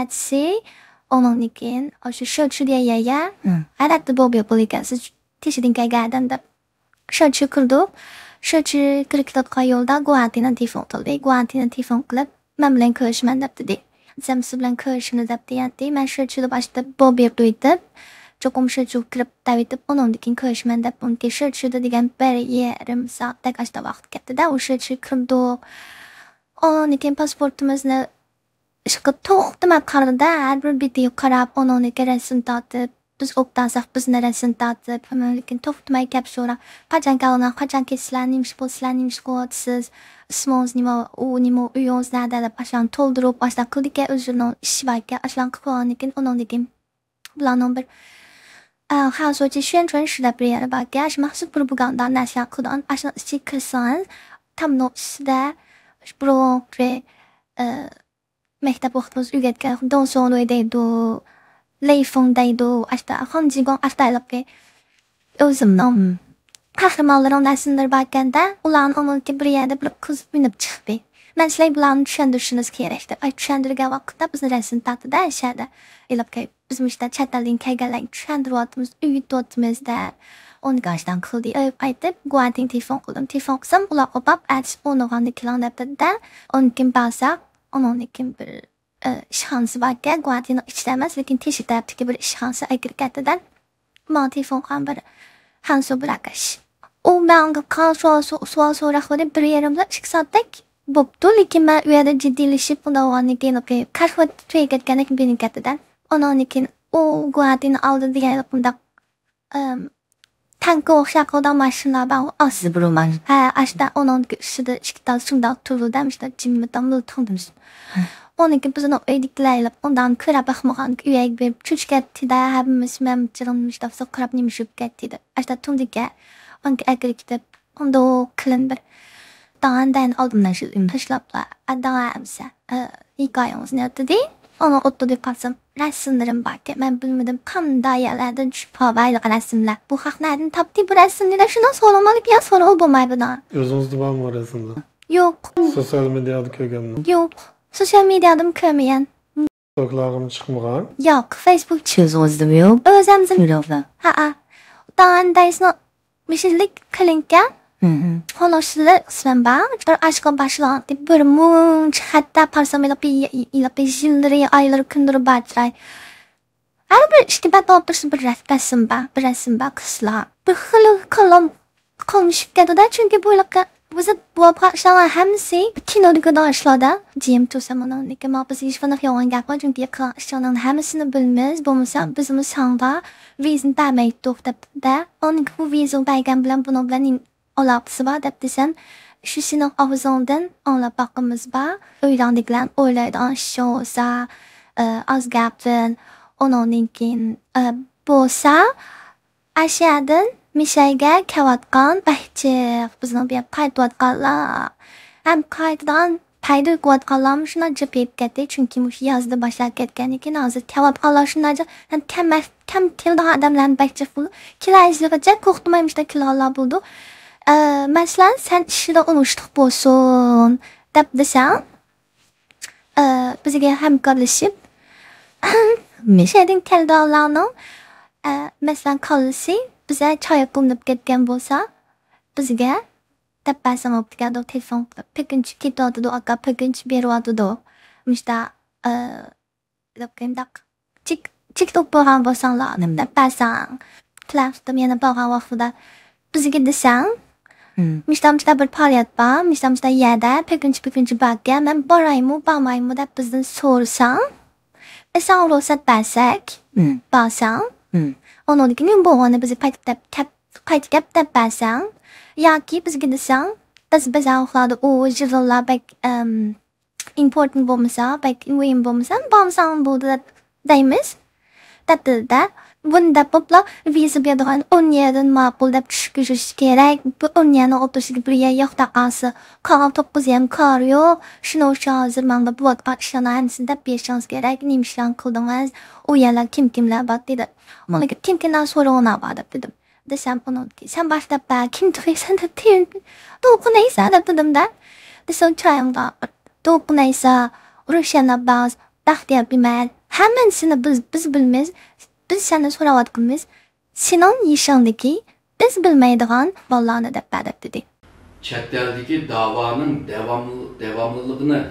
etsi. Onun keyin o'sha sho'chudaya adatda bo'lib ekan. Siz teshidinga gadan deb sho'chu kirdik. Sho'chu kirayotgan yo'lda Guatini telefon qildi. Guatini telefon qilib, "Men bilan ko'rishman" debdi. Sen siz bilan ko'rishini debdi. Ya'ni men sho'chuda boshda bo'lib deb cho'qim sho'chu kirib davitib, "Ondan keyin ko'rishman" deb unga sho'chuda degan bir yarim soatdek ashta vaqt ketdi-da. O'sha sho'chu kirdik. Ondan keyin pasportimizni ishqi to'xtamay qaradi-da. Har bir bitiga qarab, onun rasm tortib, biz o'qdansak bizni rasm tortib, lekin to'xtamay gap so'rab, "Qachon kelgan, qachon ketsizlar, nima ish bo'lsizlar, nima ish qilyapsiz, ismingiz nima, u nima, uyingiz qayerda" deb ashani to'ldirib, ashdan qildik o'zini ish bor ekan, ashdan qilgan ekan, undan keyin bularning bir 还有说这宣传时的别人吧，给什么是不不讲到那些可能阿上是可算他们是的，不如这maktab o'qitimiz uyga ketgan so'ng deydi Leyfong deydi ashta xonjigon ashtalarga o'zimning qahramonlarimdan sindirib bakanda ularni umulga bir yerda bir qiz minib chiqdi. Men sizlar bilan tushuntirishimiz kerak deb tushuntirgan vaqtda bizni rasm tatida ashada ilibga biz ishda chatalin kelganlar tushuntiryapmiz uyutyapmizda onu qarshdan qildi aytib Guatin telefon qildim. Telefon qilsam ular opab aytib o'nog'anda kilan debdi-da o'n kim bo'lsa onun kim bir ishxonasi bor ekan. Guatini ichida emas, lekin teshik tarafdagi bir ishxonasi agregatidan men telefon ham bir Hanso Brakash. U menga savol so'radi bir yarimda 2 soatdek bo'pti, lekin men u yerda jiddiylashib undan keyin qahva tugatgandan keyin beni ketidan ondan keyin u Guatini oldi degan bunda tanka o'xshab qolgan mashinalar bor. Siz biroman. Ha, ashda onun ishida 2 ta shundoq turdim, ishda jimmidan o'tirdim. Onunki bizning uydagilar ondan ko'ra baxmagan uyga berib cho'chkatdi-da, hamimiz mamchirimishda so'qirab nimishib ketdi. Ashda tundiga onga agirikdib, onda qilin bir dandan oldimdan shu tashlablar. Adamsa, hikoyangizni aytdi. Onu o'tdi qasam rasmlarim bor. Men bilmadim qanday yerlardan tushib qolgan rasmlar. Bu haqlardan topdi bu rasmlar shuni so'ramalik ya so'rab bo'lmaydi. O'zingizda bormi rasmlar? Yo'q. Sosyal medyada ko'rganmi? Yo'q. Sosyal medyada ko'rmagan. TikTok'larım çıkmagan? Yo'q, Facebook O'zingizda yo'q. o'zimizning videoda. Ha. Dandaysni mishillik qilingan. Xonosida ismim bor. Bir aşkı başlandı. Bir munch hatta parsamela ila yillar aylar kundir bachray. Har bir ishtibat o'tirsa bir rasm bor. Bir rasm bor qizlar. Bir xil qalam qolmishib ketadi chunki bu yoqqa biz bu qashlar hamsi kinoda ishlarda jim to'samonan lekin biz hech qanaqa yolg'on gap chunki qashlarning hammasini bilmaymiz. Bo'lmasa bizimiz sanga vizn ta'maydi to'xtabda. Onun bu vizn baygan bilan buni bilan olapsı var deb desem shu sening og'zingdan anglab boqimiz bor. Uylandiqlar o'ylaydigan shousa az gapdan ondan keyin bo'lsa ashyadan mishayga kelayotgan bahchiq bizni bu yerga qaytayotganlar ham qaytadan paydo qilayotganlar shuni jipib ketdi chunki mush yozda boshlab ketgan ekan hozir kelayotganlar shunday kam kelgan odamlar bahchiq bo'ldi kelayizligicha qo'rqmaymishda kelayotganlar bo'ldi. Masalan sen ishida unutib bo'lsin deb desam bizga hamkorlashib mishaydan kelganlarning masalan qolisi biza choy qilib ketgan bo'lsa bizga tabbasam o'pgado telefon qilib pekinchi ketadi aka pekinchi beryotdi mishda dokimdak TikTok bo'lgan bo'lsanglar tabbasam klafda yana bo'lgan vaqtida bizga desang Mishtamda bir faoliyat bor, mishtamda yerda pekinchi bagga men boraymi, bormaymi deb bizdan so'rasang, sen ruxsat bersak, borsang, undan keyin bo'lg'ani bizni qaytib deb bersang, yoki bizga desang, biz avxlarda u jillar bek important bo'lmasa, bek muhim bo'lmasa, bo'lmasang bo'ldi deymiz. Debdi-da. Bunda popla viza beradigan 10 yerdan ma'qul deb tushirish kerak. Bu 10 yerni o'tirishga bir yer yo'qda qolsa, qolgan 9 ham kor yo'q. Shuni uchun hozir men bu vaqtga ishonamsiz deb berishingiz kerak. Nima ishlar qildingiz? U yerlar kimlar bor dedi. Men kimdan so'rovna bor deb dedim. Desam unutki. Sen boshlab kim tuysan deb to'qinaysan deb dedim-da. Desam chayimda to'qinaysa urushana baz tahdiyat bilməyən. Həmmənisini biz bilməz. Biz səni soravatqımız. Senin yaşandaki biz bilməydiğən ballarını dep bədəb dedi. Chet eldeki davanın devamlılığını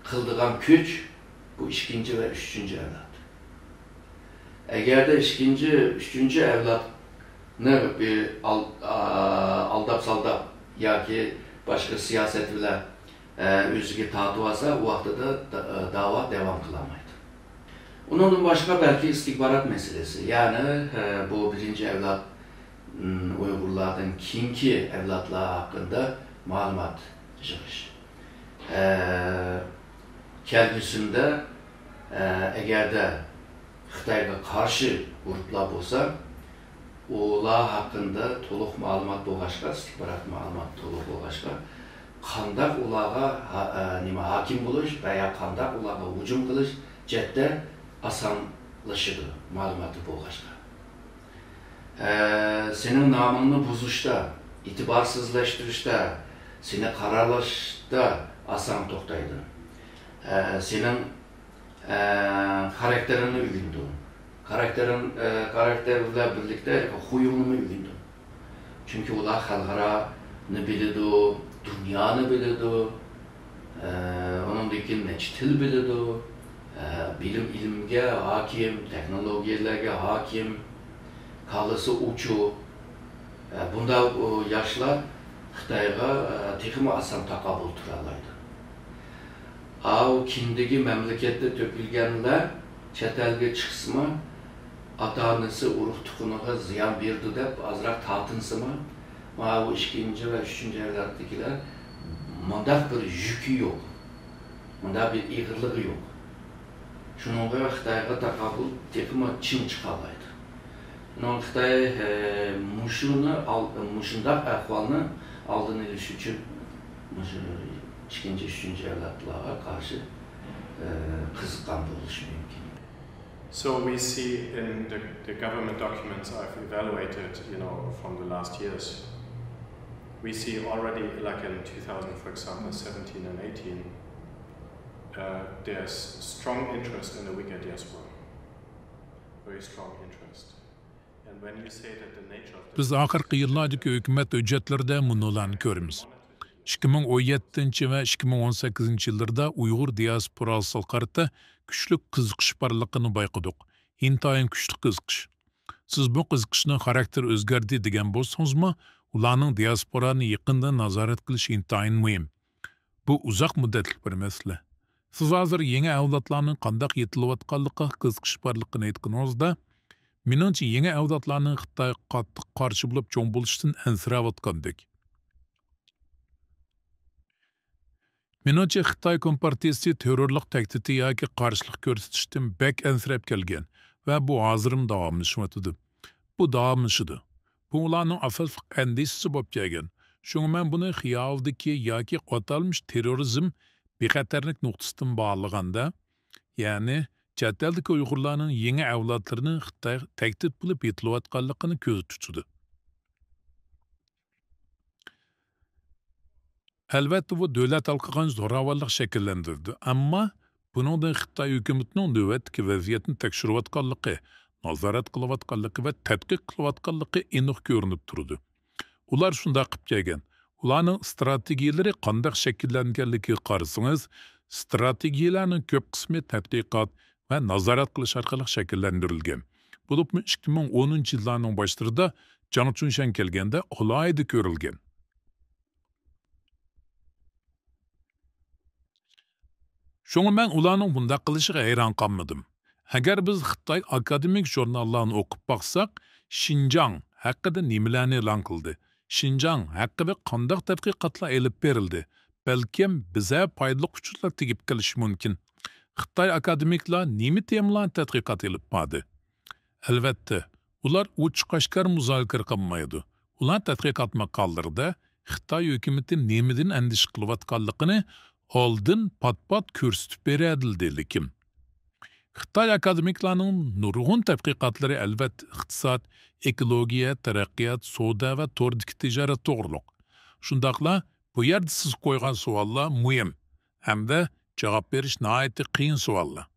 kıldığan güç bu ikinci ve üçüncü evlat. Eğer de ikinci, üçüncü evlatını bir aldap saldap ya ki başka siyaset bile üzgü tatıvasa o vaxtda da dava devam kılamaydı. Onun başka belki istihbarat meselesi. Yani bu birinci evlat Uygurlardan kinki evlatlar hakkında malumat yığış. Kelgüsünde eğer de Xitayga karşı gruplar olsa, olar hakkında toluq malumat boğaşqa, istihbarat malumat toluq boğaşqa, qandaq ulağa hakim buluş veya qandaq ulağa hücum qılış cəddə asanlaşıdır malumatı boğaşqa. Senin namını buzuşta, itibarsızlaştırışta, seni kararlaşta asan toxtaydı. Senin karakterini ügündü. Karakterle birlikte huyunu ügündü. Çünkü olar xalqaranı bilirdi, dünyanı bilirdi, onun deki neçtil bilirdi, bilim ilmge hakim, teknolojilerge hakim, kalısı uçu. Bunda yaşlar Xitayga texmi asan takabul turalaydı. O kindigi memlekette tökülgenler chet elge çıksımı ata-anası urug tuğunuğa ziyan berdi dep azrak tatınsımı o ikinci ve üçüncü evlatdakiler mundaq bir yükü yok. Mundaq bir iğirliği yok. Şununla Xitayga takabul texmi çin çıkalaydı. Xitay muşundaq ahvalını aldığını iliş üçün ikinci, üçüncü evlatlara karşı kızıkkan buluş mümkün. So we see in the government documents I've evaluated, from the last years, we see already, like in 2000, for example, 17 and 18, there's strong interest in the Uyghur diaspora, very strong interest. And when you say that the nature of Biz ahirgi yıllardaki hükümet hüccetlerinde munularını görürüz. 2017 ve 2018 yıllarda Uyghur diasporası qarta güçlük qiziqish barliqini bayqadık. İntayin güçlük qiziqish. Siz bu qiziqishni xarakter o'zgardi degan bo'lsangizmi, ularning diasporani yaqindan nazorat qilish intayin muhim. Bu uzoq muddatlik bir masala. Siz hozir yangi avlodlarning qanday yetilayotganligi qiziqish barliqini aytganingizda, menimcha yangi avlodlarning Xitoyga qattiq qarshi bo'lib cho'ng bo'lishdan ansirayotgandek. Menimcha Xitoy Kompartiyasi terrorlik tahdidi yoki qarshilik ko'rsatishdan bek ansirab kelgan va bu hozirm davomlashyapti. Bu davomlashadi. Bu ularning asosiy andishasi bo'lib kelgan. Shunga men buni xiyaldagi yoki atalmish terrorizm bexatarlik nuqtasidan bog'laganda, ya'ni chet eldagi Uyg'urlarning yangi avlodlarini Xitoy tahdid qilib yetilayotganligini ko'z tutadi. Elbette bu devlet halkıgan zoravallık şekillendirdi. Ama bunun da Xitay hükümetinin növbetki vaziyetini tekşirivatkanlığı, nazaret kılıvatkanlığı ve tetkik kılıvatkanlığı eniq görünüp durdu. Ular şunda qıp kelgen. Ularning strategiyaları qanday şekillengenligi qarasınız, strategiyalarning köp qismi tadqiqot ve nazaret qilish orqali şekillendirilgan. Bulup 2010 yıllarning başlarında Jiang Qunshan kelganda alohida ko'rilgan. Şoňa men ularning bunda qilishiga hayron qolmadim. Agar biz Xitoy akademik jurnallarni o'qib baqsak, Xinjiang haqida nimalarni e'lon qildi? Xinjiang haqida qanday tadqiqotlar elib berildi? Balkim bizga foydali uchurlar tegib kelishi mumkin. Xitoy akademiklar nima temalarni tadqiqot elib bordi? Albatta, ular uch-qo'shqar muzokara qilmaydi. Ular tadqiqot maqolalarida Xitoy hukumati nimadan andish qilayotganligini oldin pat-pat ko'rsatib beradildi lekin. Xitoy akademiklarning nurg'un tadqiqotlari albatta iqtisod, ekologiya, taraqqiyot, savdo va tordagi tijorat to'g'riliq. Shundaqla bu yerda siz qo'ygan savollar muhim hamda Cevap beriş nahayeti kıyın sualla.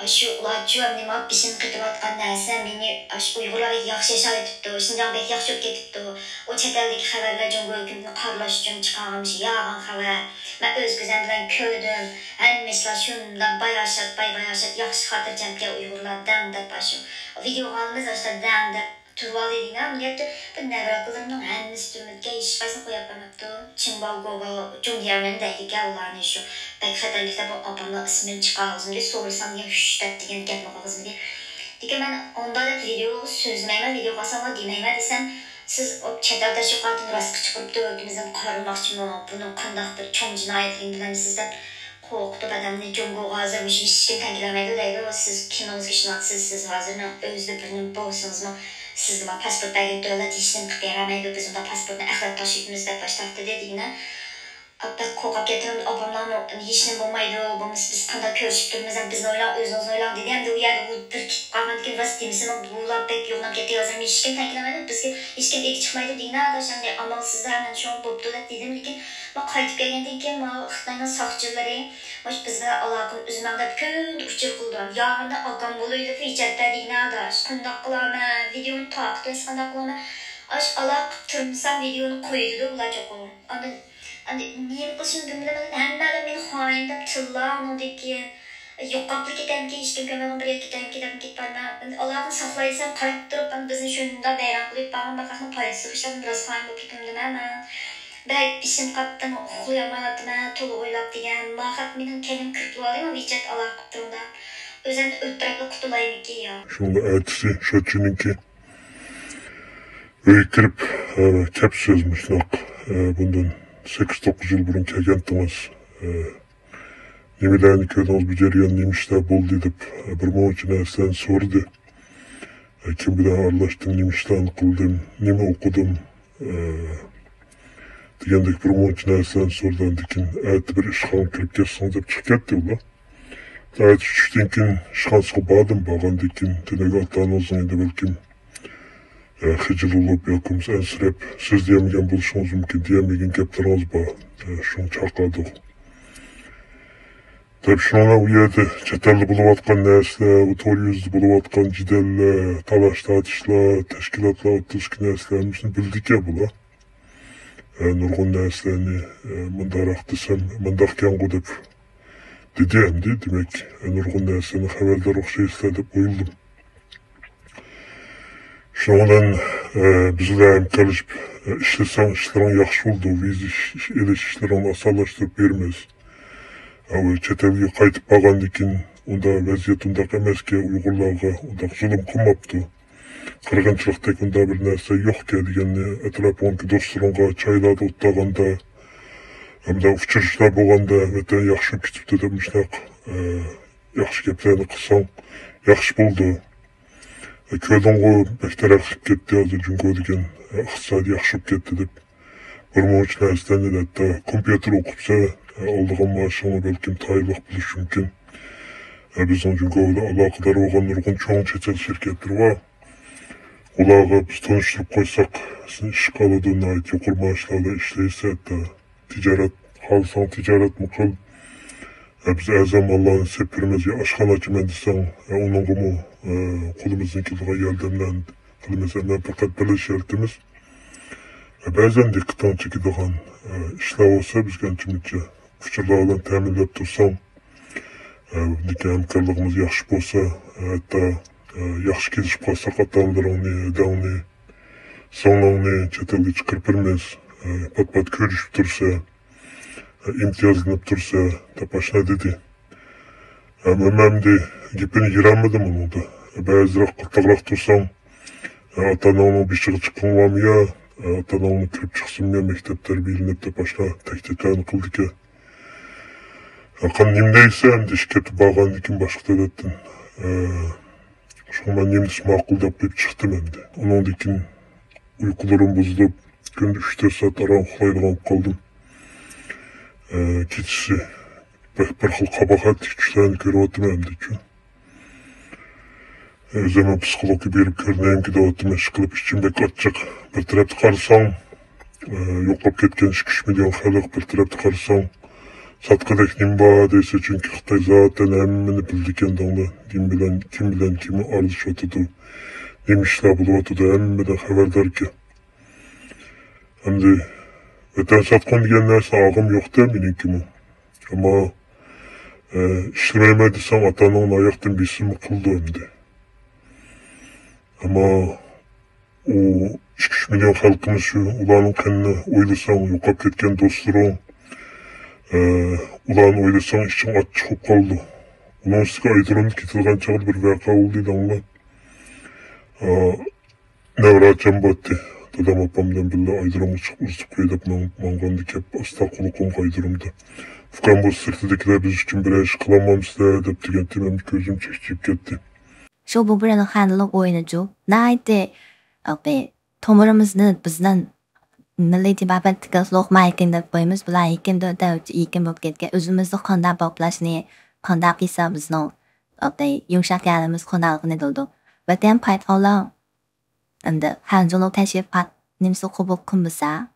Şu ulaşıyor nima bizim kıtıvatkan neyse beni Uygurlar yaxşı yaşar etipti, Şinjan bek yaxşı öp ketipti. O çeteldeki haberler Cumhur hükümünü karlaş için çıkarmış yağan haber. Ben öz güzel bilen köydüm. En mesela şundan bayaşat yaxşı hatırcamke Uygurlardan da başım. Video halimiz işte dağında turval dediğine ama diyette bu nevrakılımın en üstümüzde iş başına koyapamaktı. Çimbal goba Cumhuriyet'in de hikayelerine şu. Belki hatta bu abamla ismini çıkarızım diye sorursam ya şüştet diye gitme kızım diye. Dike ben onda da video sözmeyme, video basama demeyme desem siz o çetelde şu kadın rastgı çıkıp dövdüğümüzün karılmakçı mı? Bunun kandaktır, çoğun cinayetliğin bilen sizden korktu bedemini Cumhur'a hazırmış, hiç kim tenkilemedi deydi. Siz kinonuz kişinat, siz hazırına özlü birinin boğusunuz mu? Siz de pasport belge devlet işini kıpıramaydı, bizim de pasportunu əxlat taşıydınız da başlattı dediğine. Hatta kokap getirin abamların hiçnin bulmaydı, biz kanda körüşüp durmazdan biz özünüz oylan dedi. Hem de o yerde bir kitip kalmadı ki rast demişsin, buğular pek yoluna gitti yazarım, hiç kim tenkilemedi, biz hiç kim eki çıkmaydı deyine arkadaşlar. Amalsızda hemen şu an boptu da dedim, lekin kayıtıp gelgenden ki Xitay'nın saxçıları biz bilen alaqın üzüməqdə bütün uçur qıldım. Yarında aqam boluydu, icadda deyine arkadaş. Kundaq qılama, videonu taqdı, skandaq qılama. Alaq tırmısam videonu koydu, bulacaq olun. Neyim qılışını bilmələmədin, həmmələ meni xaindəm, tıllar onu deyken. Yok kaplı gidelim ki, işte gömümün buraya gidelim git bana. Allah'ın saklayırsan qarab durub, bizim şunda beyran qılıb, bağın baxasını parası sıxışladım, biraz xain bu pikim deməm. Belki bizim kaptan okuyamadım, tolu oylap diyen, mahat benim kendim kırplı alayım, vicet Allah kutluğunda. Özen ötbürekli kutulayım ki ya. Şunda ertesi şöçününki öyle kirip kep sözmüş nok. Bundan 8-9 yıl burun kelgentimiz. Nemilerini köydüğümüz bir cereyan neymişler bol dedip bir muğucuna sen sordu. Kim bir daha arlaştım, neymişten kıldım, nemi okudum. Degендek bir muğucuna sen sordan dikin, ayette bir işxan kirip geçsiniz dep çık ketdi ula. Ayet üçten kin işxansıqa badım bağan dikin, tenege atan olsun edi belkim. Hicil olup yakımız ensirep, siz diyemegen buluşunuz mümkün, diyemegen gepleriniz ba. Şunu çaqadık. Tabi şuna u yerde çetelli buluvatkan nesle, bu tor yüzlü buluvatkan cidelle, talaşlı atışla, teşkilatla otuzki neslerimizini bildik ya bula. Nurgun neslerini mındarak desem, mındakken kudep dediyemdi. Demek Nurgun neslerini haberdar okşay istedip uyuldum. Şundan bizler kalışıp işlesen işlerin yaxşı oldu, biz işlerini asallaştırıp vermez. Ama çetelge qaytıp bağandikin, onda vaziyet undaq emas ki, Uygurlarga undaq zulüm kılmaptı. Kırgınçılıktek onda bir narsa yok ki degenni, etrafındaki dostlarınga çaylarda ottaganda, hem de uçuruşlar bolganda, veten yaxşı kitipti de müşnaq, yaxşı geplerini kılsan, yaxşı buldu. Köydüğün bekterak ketdi azı çünkü degen, iqtisadi yaxşı ketdi dep. Bir muğuç neresinden de hatta kompüter okupsa, aldığım maaşını belki tayırlık buluş mümkün. Bizden çünkü alakadar olan nurgun çoğun çetel şirketleri var. Olağa biz tanıştırıp koysak, sizin iş kalıdığına ait yokur maaşlarla işleyse hatta ticaret, halsan ticaret mı kıl. Biz azam Allah'ın sepirmez ya aşkanacı mendisen, onun kumu kulumuzun kildiğe geldimden, kılımızdan fakat böyle şeritimiz. Bazen de kıtan çekidiğen işler olsa biz gençimizce fikirlerden teminlep tursam, dike hemkarlığımız yaxşı olsa, hatta yaxşı gelişip kalsak atanlarını, edağını, sonlarını çetelge çıkırıp vermez, pat körüşüp tursa, imtiyazlanıp tursa, da başına dedi. Ömem de gipini giremedim onu da. Bazırak kırtağırak tursam, atanağının bir şey çıkınmam ya, atanağını kirip çıksın ya mektepler bilinip de başına tehditlerini kıldı ki. Akan nimdeyse hem de şirketi bağan dikin başka devletten. Şundan nimdisi makul deyip çıktım hem de. Onun dikin uykularım bozulup, günde 3-4 saat aran kulaylıgan kaldım. Keçisi bir xil qabahat güçlerini görüp otum hem de ki. Özüme psikologi berip körüneyim ki de otum eş kılıp içimde kaçacak. Bir tarafta karısam, yoklap ketken 2 milyon xalq bir tarafta karısam, Satkıdek nimba deyse çünkü Xitay zaten hemmini bildiken dağla kim bilen kimi arılış otudu. Nemişler bulup otudu hemmiden haberdar ki. Hem de vatan satkan diyen nerse ağım yok değil minin kimi. Ama işlemeyeme desem atanın ayaktan bisimi kıldı hem de. Ama o 2-3 milyon halkımız şu ulanın kendine oylasan, yokap ketken dostlarım, ulan oylasan için at çıkıp kaldı. Ulan sizge aydırımda ketilgen çağır bir vaka olduydu anla. Nevrat battı. Dadam apamdan billah aydırımı çıkmıştık koyduk mangandı kep asla kulukum aydırımda. Fukan bu sırtıdakiler biz için bir iş kılamamızda dep degen temem gözüm çekip gitti. Şu bu buranın handılık oyuncu. Naydi tomuramızı bizden Nileti babet tıkız lokma ekinde boyumuz bula ekinde de ekin bop ketken özümüzü kanda poplaşını kanda pisa bizden yumuşak yerimiz kondalığını doldu. Vatan payt ola hanzulu teşrif pat nimsi kubuk kumbısa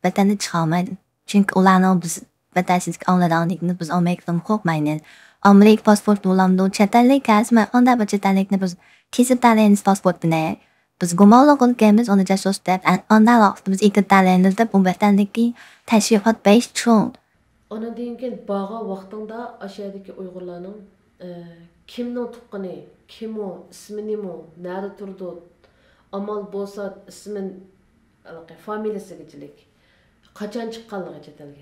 vatanı çıkarmaydı. Çünkü ulanı biz vatansızlık anladan ikini biz olmaktan korkmayın. Amerik pasport bulamdı çetellik kesme onda bu çetellikni biz kesip daleniz pasport bine. Biz gumallık ülkemiz onu casus dep onda vaxtımız iki dalenizde bu vatandaki teşrifat 5 çoğun. Ona deyinken bağa vaxtında aşağıdaki Uygurlarının kimnin tuqqını, kim o, ismi nemi o, nerede turdu, amal bolsa ismin familiyası geçilik, kaçan çıqqanlığı çetelge,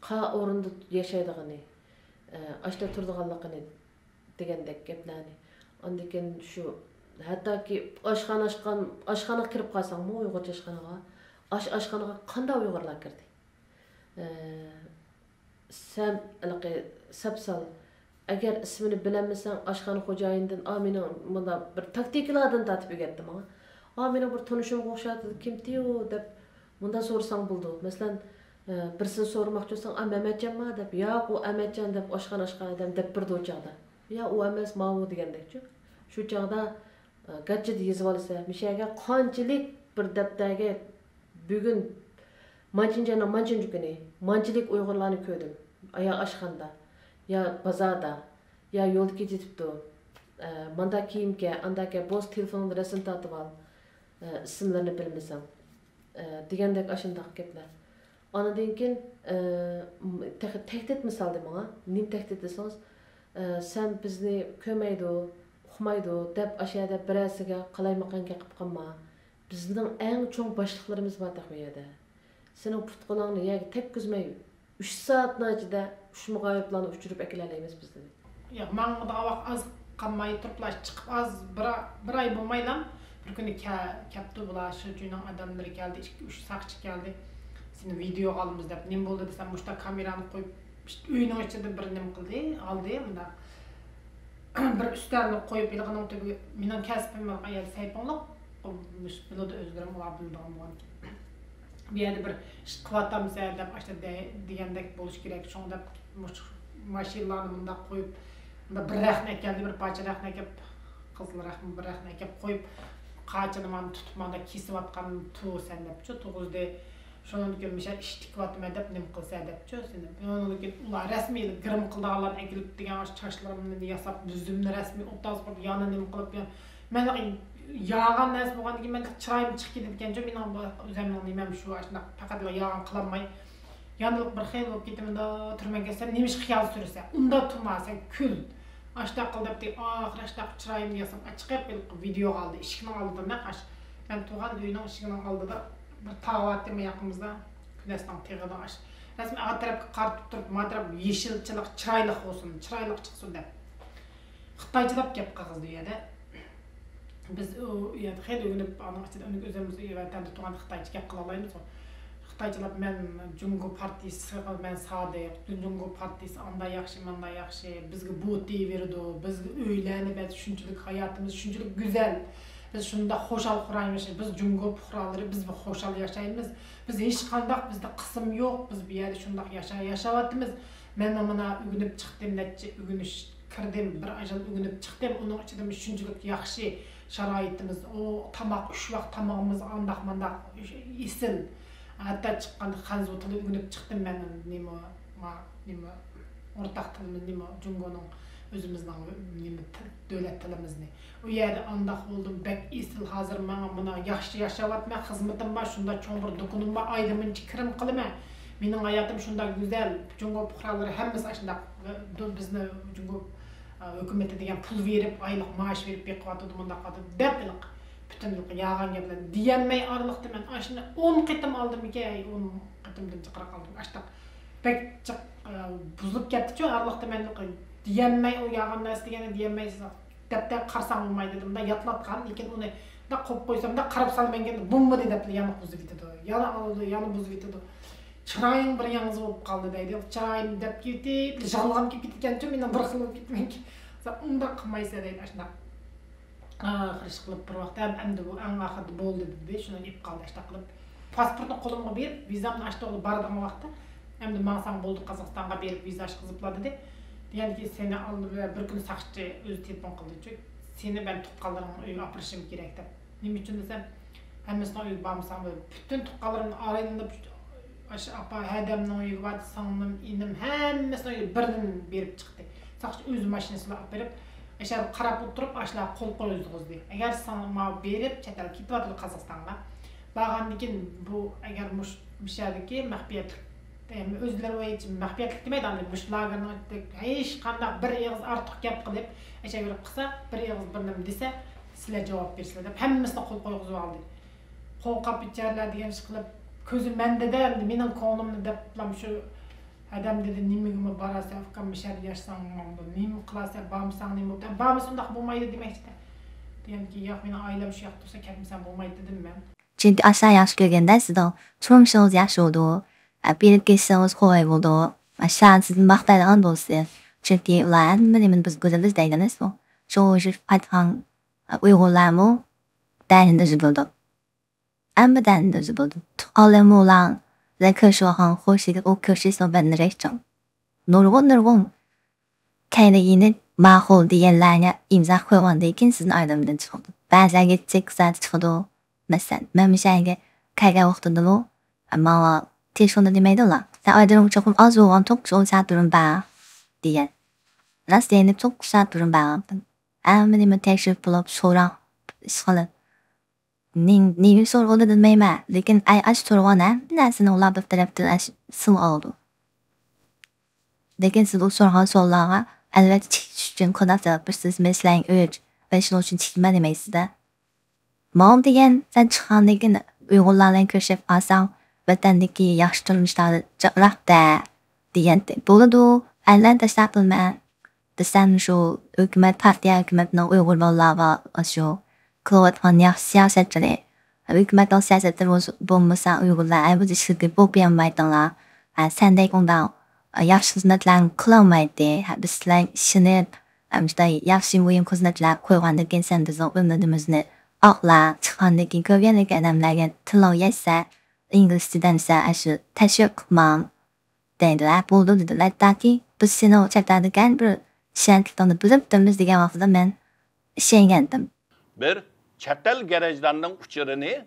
qa orunda yaşaydığını, aşta turduğanlıqını degendek geplerini. Ondan şu hatta ki aşxana kirip qalsang mı Uygurca aşxanaga? Aşxanaga qanda Uygurlar kirdi? Sen sapsal agar ismini bilemesen aşxana xo'jayinidan meni bunda bir taktiklardan tatib o'rgatdim ha. Meni bir tanishimga o'xshadi, kim tiyo deb bunda so'rasang bo'ldi. Masalan, birsini so'ramoqchi bo'lsang, Mehmetjanmi deb, yo'q, u Ahmetjan deb aşxana deb birdi o chaqda. Ya u emas, ma'vu degandekchi. Shu chaqda gadjet yezib olsa, mishaga qanchalik bir daftarga bugun manchinchi kuni manchilik Uyg'urlarni ko'rdim. Ya aşxanda, ya bozorda, ya yo'lga ketibdi. Manda kiyimga, andaka bo'z telefonda rasm tortib ol. İsimlerini bilmasam. Degandek ashundaq gaplar. Ondan keyin tehdit misal demanga, nim tehdit desangiz, sen bizni ko'maydi, uqmaydi deb ashada birasiga qalaymaqanga qilib qolma. Bizning eng cho'ng boshliqlarimiz bor bu yerda. Sening putqoningni yoki tekkizmay 3 soatning ichida ushbu g'oyiblarni uchirib akilalaymiz biz dedi. Yo'q, menga vaqt az qolmay turplash chiqib az bir ay bo'lmaylam. Bir kuni kaptu bular shu joyning odamlari keldi, 2-3 saqchi keldi. Seni video olamiz deb, nim bo'ldi desam, mushta kamerani qo'yib, uyning ichida bir nim qildi, oldi, bunda bir ustalni qo'yib, ilg'aning tubi, mening kasbimga qayerda sayponliq, biladi o'zgarim ular bildigan bo'lgan. Bu yerda bir ish qilyapmiz deb ashta degandek bo'lish kerak. Shunda mashinalarni bunda qo'yib, bunda bir rahna keldi, bir parcha rahna kelib, qizil rahna bir rahna kelib qo'yib, qachini men tutib menda kesib atgan tu sen debchi, to'g'rizda shundan keyin misha ish tikyapman deb nim qilsa debchi, sen. Undan keyin ular rasmiy girim qildiganlarni akilib degan chachlarimni yasab, düzümni rasmiy o'taz qilib, yana nim qilib, men yağan narsa bo'lgandan keyin men chiroyim chiqib ketgan joy, mening o'zimning nimam shu, ashuna faqat yağan qilolmay, yanilib bir xil bo'lib ketimda turmaga sen nima ish xiyol sursa, unda turmasan kul. Ashta qilib deb, oxirida chiroyimni yasab, chiqib video oldi, eshikning oldida naqash. Men tug'an uyning eshigining oldida bir tog'atma yaqimizda kunasdan teg'ida ash. Rasmiy a tarafga qarab turib, ma taraf yeshilchilik, chiroyli bo'lsin, chiroyli chiqsin deb. Xitoychilab gap qildi yerda. Biz o yerda xeyli o'ynab, ana o'zimiz vatanda turgan Xitoycha gap qila olmaymiz. Xitoychilar men Jungo partiyasi, men Sodiq, Jungo partiyasi anda yaxshi, menda yaxshi, bizga bu deyiverdi, biz uylanib, shunchalik hayotimiz shunchalik go'zal. Biz shunda xo'shal quraymiz, biz Jungo fuqarolari, biz xo'shal yashaymiz. Biz hech qanday bizda qism yo'q, biz bu yerda shunday yashayapmiz. Men mana ugunib chiqdim, necha ugunish kirdim, bir ajal ugunib chiqdim, uning ichida shunchalik yaxshi sharoitimiz, o tamoq 3 vaqt tamoqimiz andaq mandaq esil. Hatta çıqqanda xanz o'tilib ugunib chiqdim men nima nima ortak tilimiz nima Jungo'nun özümüzden nima devlet tilimizni. O yerde andak oldum bek isil hazır bana buna yaxşı yaşavatma hizmetim var şunda çoğun bir dokunum var aydımın kirim kılıma. Mening hayatım şunda güzel. Jungo puhraları hemmesi aşında bizni Jungo hükümeti degan pul verip aylık maaş verip beqiyatı bunda qadı deplik bütünlük yağan gepler diyenmey aralıqta men aşında 10 qitim aldım ki 10 qitimdan çıqara qaldım aştaq pek buzulup ketdi şu aralıqta men diyenmey o yağan narsa degeni diyenmey depte qarsam olmay dedim da yatlatqan lekin uni da qo'yib qo'ysam da qarab salmanganda bumma deb yana buzib ketdi yana oldu yana buzib ketdi Çırayın bir yalnız olup kaldı deydi. Çırayın dep ketip, жалған kelip ketkençe menden bir xil bolup ketmek. Unda qilmaysa deydi aşna. Xirish qilib bir vaqt endi bu eng axirda bo'ldi dedi. Shuni ip qaldi ashta qilib. Pasportni qo'limga berib, vizamni ashta olib baradigan vaqtda endi mansam bo'ldi Qozog'istonga berib viza chiqiziblar dedi. Degandiki seni oldi bir kun saqchi o'zi telefon qildi. Seni ben tuqqanlarim uyga apirishim kerak deb. Nima uchun desam, hammasini uyga bormasam bütün tuqqanlarimni arayında Aş apa hadamning uyiga bordi, singlim, inim hammasini birdan berib chiqdi. Saqchi o'z mashinasini olib berib, ashar qarab o'tirib, ashlar qo'l qo'yizdi. Agar sanma berib, chetal ketyapti Qozog'istonga. Borgandan keyin bu agar mushadiki maxfiyatlik, o'zlari va hech maxfiyatlik demaydi, ana mush lagerni hech qanday bir og'iz ortiq gap qilib, ashar berib qilsa, bir og'iz bir nima desa, sizlar javob bersizlar deb hammasini qo'l qo'yg'izib oldi. Qo'l qap icharlar degan ish qilib Közüm mende de mening ko'nglimni deplam şu adam dedi nimagimi borasa afkam mishar yaşsan nim qilasa bamsan nim o'tan bamiz undaq bo'lmaydi demakda. Deganki yo'q mening oilam shu yoqda bo'lsa ketmasam bo'lmaydi dedim men. 진짜 아싸 yaxshi ko'rgandasiz turmushingiz yaxshi bo'ldi. Berib kelsangiz qo'y bo'ldi. Masha sizni maqtaydigan bo'lsa, chunki ular nima biz go'zaliz deydinizmi? Shu aytgan Uyg'urlarmi? Dayinda bo'ldi. Ammadan da zıbıldı. Tuğalım olan zekâşuhan hoşiga o köşesi ben reçam. Nurgun. Kayda yine mahol diyenlerine imza koymandı iken sizin aydamdan çıkıldı. Bazen geçecek saat çıkıldı. Mesela ben bir şeyge kayga vaxtında lo. Ama telefonda demeydi la. Sen aydırım çok az olan çok çok saat durun ba diyen. Nasıl yani çok saat durun ba. Ama demin teşrif bulup soran sıkılın. Ni soruları bilmeyme. Lekin ay aç soruna nasıl ola bir taraftan sıl oldu. Lekin siz o sorulan sorulara elbette için konakta yapmışsınız mesleğin öğüt ve şunun için çıkma demeysiz de. Mağam degen sen çıkan degen Uygurlarla köşef alsam vatandaki yaxşı durmuşları cırak da diyen de. Buludu elbette sakılma. Desem şu hükümet partiya hükümetine Uygur bollava şu kılıvatman siyasetçileri. Hükümetin siyasetleri bulmasa Uygurlar elbette şirki boğmayanmaydılar. Sen de ondan yaxşı hizmetler kılamaydı. Bizler şimdi yaxşı mühim hizmetler koyğandaki sen de zor Ağla çıkandaki kövenlik adamlarga tilo yetsa, İngiliz tildansa aşı teşvik qilmam deydilar. Bo'ldi dedilar. Taki biz seni o'chiradigan bir shartlarni bilibdimiz degan vaqtda men ishongandim. Bir chet el garajlarining uchirini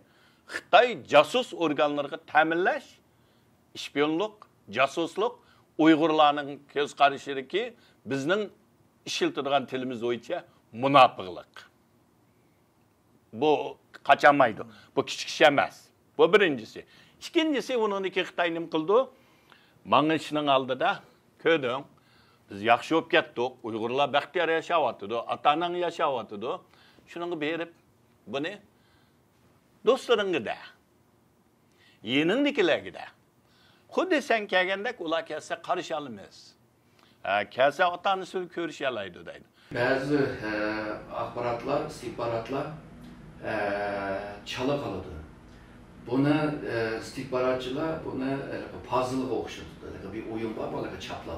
Xitoy jasus organlariga ta'minlash, ishpiyonlik, jasuslik Uyg'urlarning ko'z qarashidagi bizning ishiltirgan tilimiz bo'yicha munofiqlik. Bu kaçamaydı. Bu küçük şey emas. Bu birincisi. İkincisi onunki Xitoy nim qildi? Mana ishning oldida ko'rding. Biz yaxshi bo'lib ketdik. Uyg'urlar baxtiyor yashayapti, ota-onang yashayapti. Shunga berib buni do'stlaringga yeningnikilarga xuddi sen kelganda ular kelsa qarshi olamiz. Kelsa ota-onasini ko'rishalaydi deydi. Bazı axborotlar, istihbaratlar çalı kalıdı. Buna istihbaratçılar buna puzzle'ga okşadı. Bir oyun var mı? Çapla.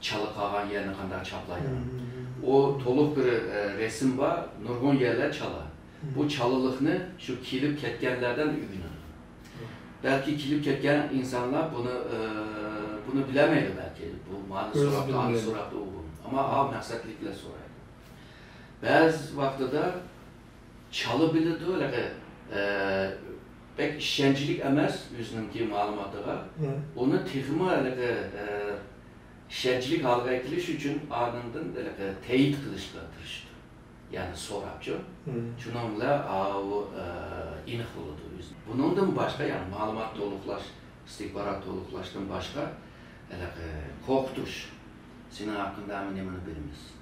Çalı kalan yerine kadar çaplaydı. O toluk bir resim var. Nurgun yerler çalı. Bu çalılıkını şu kilip ketkenlerden ürünür. Belki kilip ketken insanlar bunu bilemeydi belki. Bu mali suratlı, hangi suratlı olduğunu. Ama av maksatlıkla soraydı. Bazı vakitte çalı bilirdi öyle pek işkencilik emez yüzününki malumatıga. Onu tihma öyle işçilik halga etiliş için anından teyit kılışla tırıştı. Yani sorapçı. Şununla o inik oldu. Bundan başka yani malumat doluklaş, istihbarat doluklaştan başka korkutuş. Senin hakkında emin bilmez.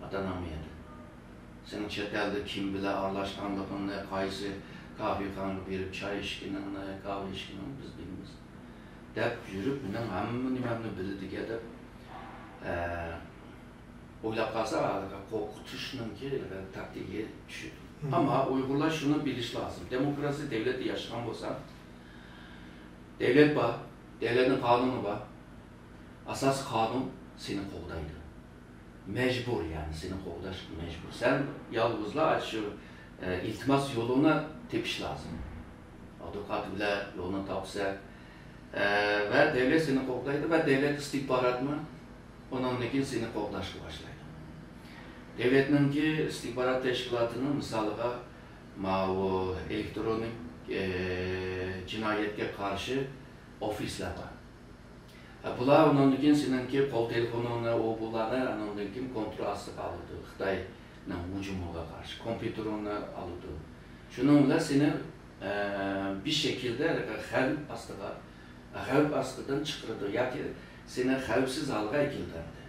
Adanamıydı. Senin çetelde kim bile anlaşkanlığını, kaysı kahvehanı verip çay içkinin, kahve içkinin biz bilmez. Dep yürüp bunun hamını bildik edip oylap kalsa korkutuşunun ki taktiği düşürdü. Ama Uygurlar şunu biliş lazım. Demokrasi devlette yaşayan olsa devlet var, devletin kanunu var. Asas kanun senin koldaydı. Mecbur yani senin koldaş mecbur. Sen yalnızla şu iltimas yoluna tepiş lazım. Avukat bile yoluna tapsa ve devlet senin koldaydı ve devlet istihbarat mı? Onunla senin koldaşlı başlaydı. Devletin ki istihbarat teşkilatının misalıga o elektronik cinayetke karşı ofisler var. Bular onunla senin ki kol telefonuna o bunlara onunla kontrol astı kalırdı. Xitay'ın hücumuna karşı kompütürünü alırdı. Şununla seni bir şekilde xavf astıdan çıkardı. Yani seni xavfsiz halga ekildi.